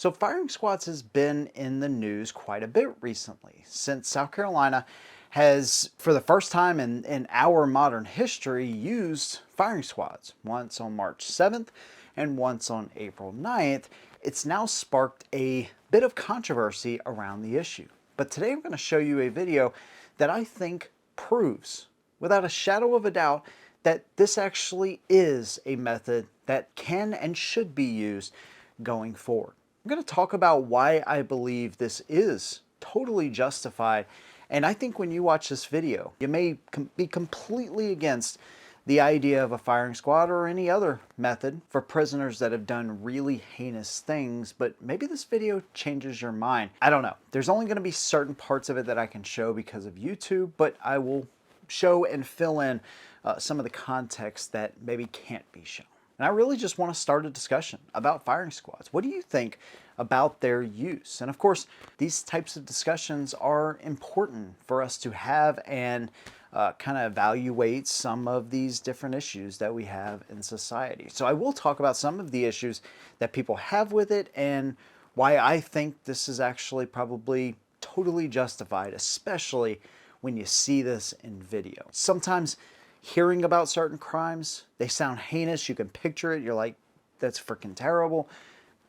So firing squads has been in the news quite a bit recently, since South Carolina has, for the first time in our modern history, used firing squads. Once on March 7th and once on April 9th. It's now sparked a bit of controversy around the issue. But today I'm going to show you a video that I think proves, without a shadow of a doubt, that this actually is a method that can and should be used going forward. I'm going to talk about why I believe this is totally justified, and I think when you watch this video, you may be completely against the idea of a firing squad or any other method for prisoners that have done really heinous things, but maybe this video changes your mind. I don't know. There's only going to be certain parts of it that I can show because of YouTube, but I will show and fill in some of the context that maybe can't be shown. And I really just want to start a discussion about firing squads. What do you think about their use? And of course, these types of discussions are important for us to have and kind of evaluate some of these different issues that we have in society. So I will talk about some of the issues that people have with it and why I think this is actually probably totally justified, especially when you see this in video. Sometimes hearing about certain crimes, they sound heinous, you can picture it, you're like, that's freaking terrible,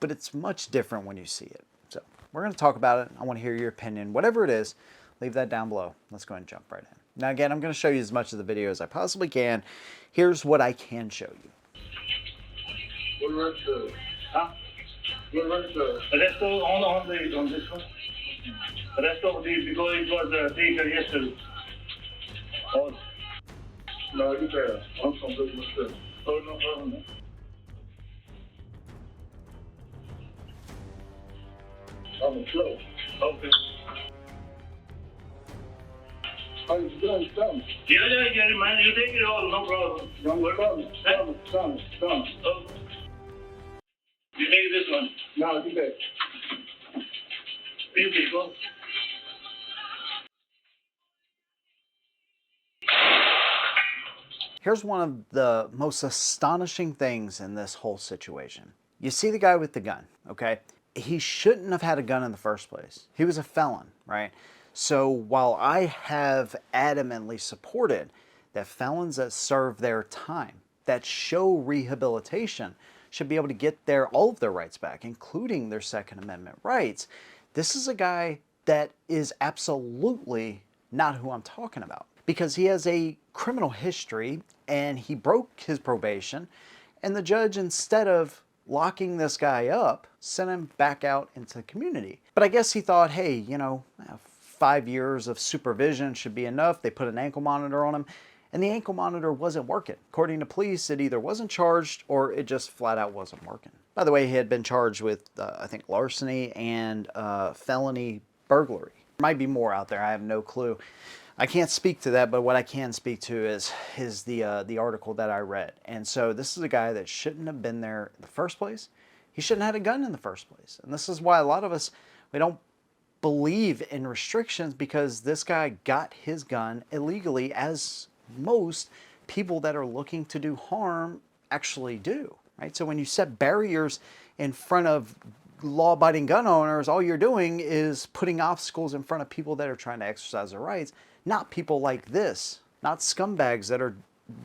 but it's much different when you see it. So we're going to talk about it. I want to hear your opinion. Whatever it is, leave that down below. Let's go ahead and jump right in. Now again, I'm going to show you as much of the video as I possibly can. Here's what I can show you. What huh? Let's go on this one. Let's go because it was bigger yesterday. Oh. No, you better. I'm from the Oh, no problem. I'm slow. Okay. Oh, you done something? Yeah, man. You take it all, no problem. No problem. Come. Oh. You take this one? No, you bet. You people. Here's one of the most astonishing things in this whole situation. You see the guy with the gun, okay? He shouldn't have had a gun in the first place. He was a felon, right? So while I have adamantly supported that felons that serve their time, that show rehabilitation, should be able to get all of their rights back, including their Second Amendment rights, this is a guy that is absolutely not who I'm talking about, because he has a criminal history and he broke his probation, and the judge, instead of locking this guy up, sent him back out into the community. But I guess he thought, hey, you know, 5 years of supervision should be enough. They put an ankle monitor on him, and the ankle monitor wasn't working. According to police, it either wasn't charged or it just flat out wasn't working. By the way, he had been charged with, I think, larceny and felony burglary. There might be more out there. I have no clue. I can't speak to that, but what I can speak to is the article that I read. And so this is a guy that shouldn't have been there in the first place. He shouldn't have had a gun in the first place. And this is why a lot of us, we don't believe in restrictions, because this guy got his gun illegally, as most people that are looking to do harm actually do, right? So when you set barriers in front of law-abiding gun owners, all you're doing is putting obstacles in front of people that are trying to exercise their rights, not people like this, not scumbags that are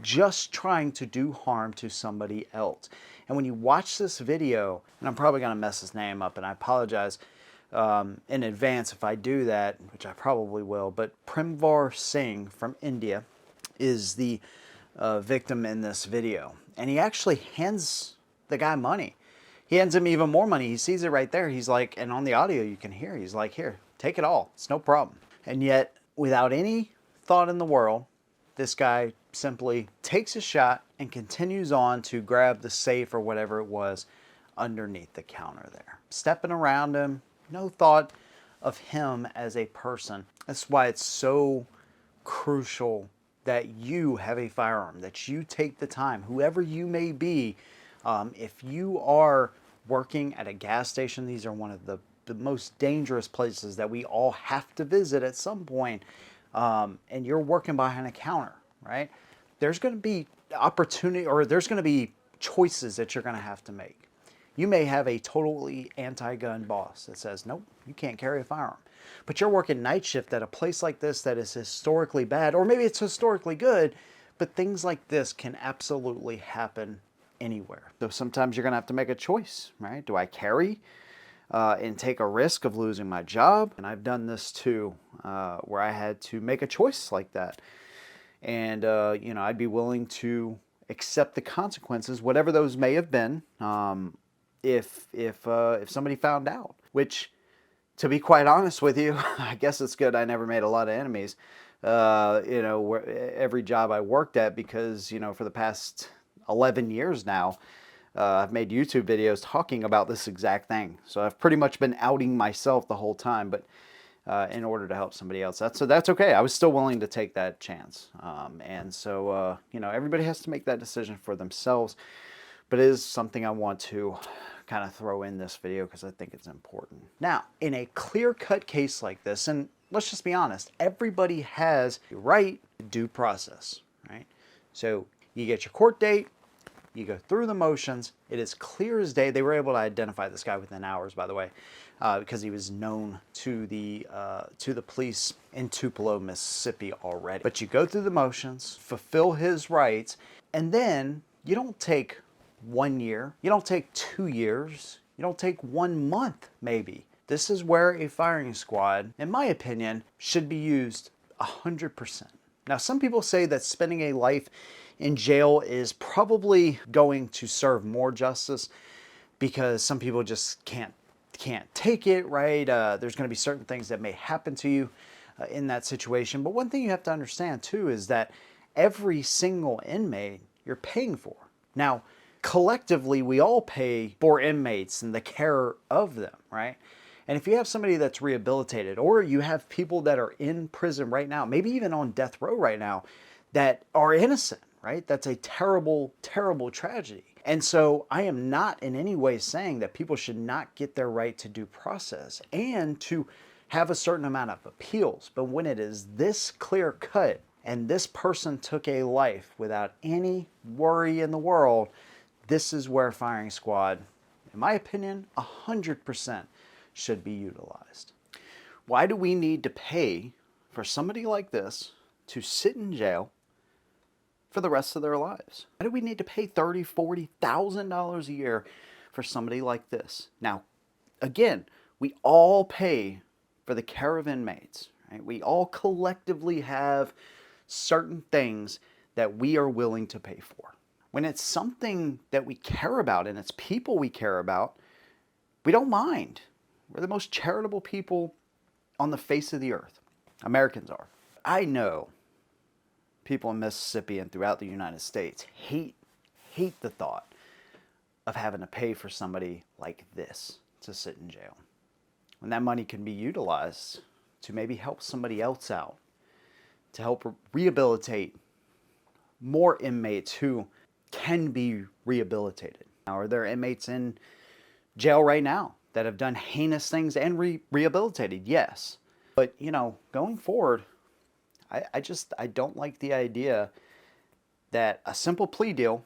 just trying to do harm to somebody else. And when you watch this video, and I'm probably going to mess his name up, and I apologize in advance if I do that, which I probably will, but Primvar Singh from India is the victim in this video. And he actually hands the guy money. He hands him even more money. He sees it right there. He's like, and on the audio you can hear, he's like, here, take it all. It's no problem. And yet, without any thought in the world, this guy simply takes a shot and continues on to grab the safe or whatever it was underneath the counter there. Stepping around him, no thought of him as a person. That's why it's so crucial that you have a firearm, that you take the time, whoever you may be. If you are working at a gas station, these are one of the most dangerous places that we all have to visit at some point, and you're working behind a counter, right? There's going to be opportunity, or there's going to be choices that you're going to have to make. You may have a totally anti-gun boss that says, nope, you can't carry a firearm. But you're working night shift at a place like this that is historically bad, or maybe it's historically good, but things like this can absolutely happen anywhere. So sometimes you're gonna have to make a choice, right? Do I carry and take a risk of losing my job? And I've done this too, where I had to make a choice like that. And, you know, I'd be willing to accept the consequences, whatever those may have been, if somebody found out. Which, to be quite honest with you, I guess it's good I never made a lot of enemies. You know, every job I worked at, because, you know, for the past 11 years now, I've made YouTube videos talking about this exact thing. So I've pretty much been outing myself the whole time, but in order to help somebody else. That's okay. I was still willing to take that chance. And so, you know, everybody has to make that decision for themselves. But it is something I want to kind of throw in this video because I think it's important. Now, in a clear-cut case like this, and let's just be honest, everybody has a right to due process, right? So you get your court date, you go through the motions. It is clear as day. They were able to identify this guy within hours, by the way, because he was known to the police in Tupelo, Mississippi already. But you go through the motions, fulfill his rights, and then you don't take 1 year, you don't take 2 years, you don't take 1 month maybe. This is where a firing squad, in my opinion, should be used 100%. Now, some people say that spending a life in jail is probably going to serve more justice because some people just can't take it, right? There's going to be certain things that may happen to you in that situation. But one thing you have to understand too is that every single inmate you're paying for. Now, collectively, we all pay for inmates and the care of them, right? And if you have somebody that's rehabilitated, or you have people that are in prison right now, maybe even on death row right now, that are innocent, right? That's a terrible, terrible tragedy. And so I am not in any way saying that people should not get their right to due process and to have a certain amount of appeals. But when it is this clear cut and this person took a life without any worry in the world, this is where firing squad, in my opinion, 100% should be utilized. Why do we need to pay for somebody like this to sit in jail for the rest of their lives? Why do we need to pay $30,000, $40,000 a year for somebody like this? Now, again, we all pay for the care of inmates, right? We all collectively have certain things that we are willing to pay for. When it's something that we care about and it's people we care about, we don't mind. We're the most charitable people on the face of the earth. Americans are. I know people in Mississippi and throughout the United States hate the thought of having to pay for somebody like this to sit in jail, when that money can be utilized to maybe help somebody else out, to help rehabilitate more inmates who can be rehabilitated. Now, are there inmates in jail right now that have done heinous things and rehabilitated? Yes. But, you know, going forward, I don't like the idea that a simple plea deal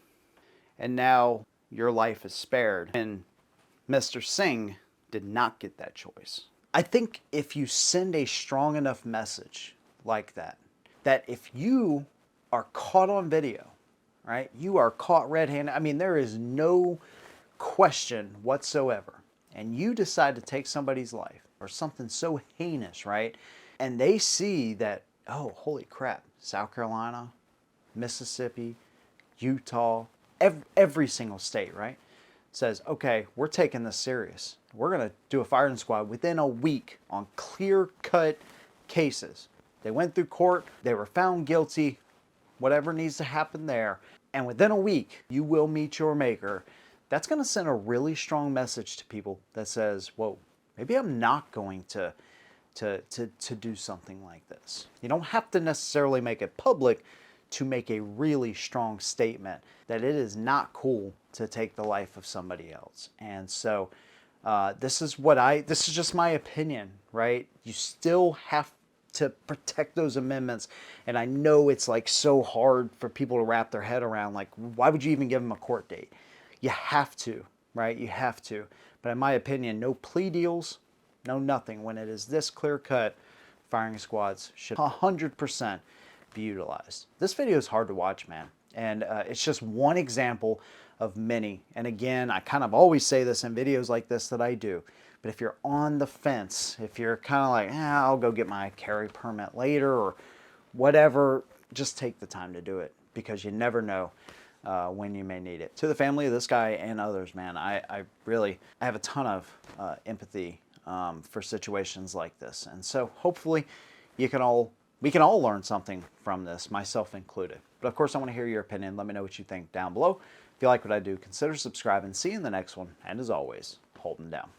and now your life is spared. And Mr. Singh did not get that choice. I think if you send a strong enough message like that, that if you are caught on video, right, you are caught red-handed, I mean, there is no question whatsoever, and you decide to take somebody's life or something so heinous, right, and they see that, oh, holy crap, South Carolina, Mississippi, Utah, every single state, right, says, okay, we're taking this serious. We're going to do a firing squad within a week on clear-cut cases. They went through court, they were found guilty, whatever needs to happen there, and within a week, you will meet your maker. That's going to send a really strong message to people that says, whoa, maybe I'm not going to do something like this. You don't have to necessarily make it public to make a really strong statement that it is not cool to take the life of somebody else. And so this is just my opinion, right? You still have to protect those amendments. And I know it's like so hard for people to wrap their head around, like, why would you even give them a court date? You have to. right? You have to. But in my opinion, no plea deals, no nothing. When it is this clear cut, firing squads should 100% be utilized. This video is hard to watch, man. And it's just one example of many. And again, I kind of always say this in videos like this that I do. But if you're on the fence, if you're kind of like, I'll go get my carry permit later or whatever, just take the time to do it, because you never know when you may need it. To the family of this guy and others, man, I have a ton of empathy for situations like this. And so hopefully we can all learn something from this, myself included. But of course, I want to hear your opinion. Let me know what you think down below. If you like what I do, consider subscribing. See you in the next one. And as always, hold them down.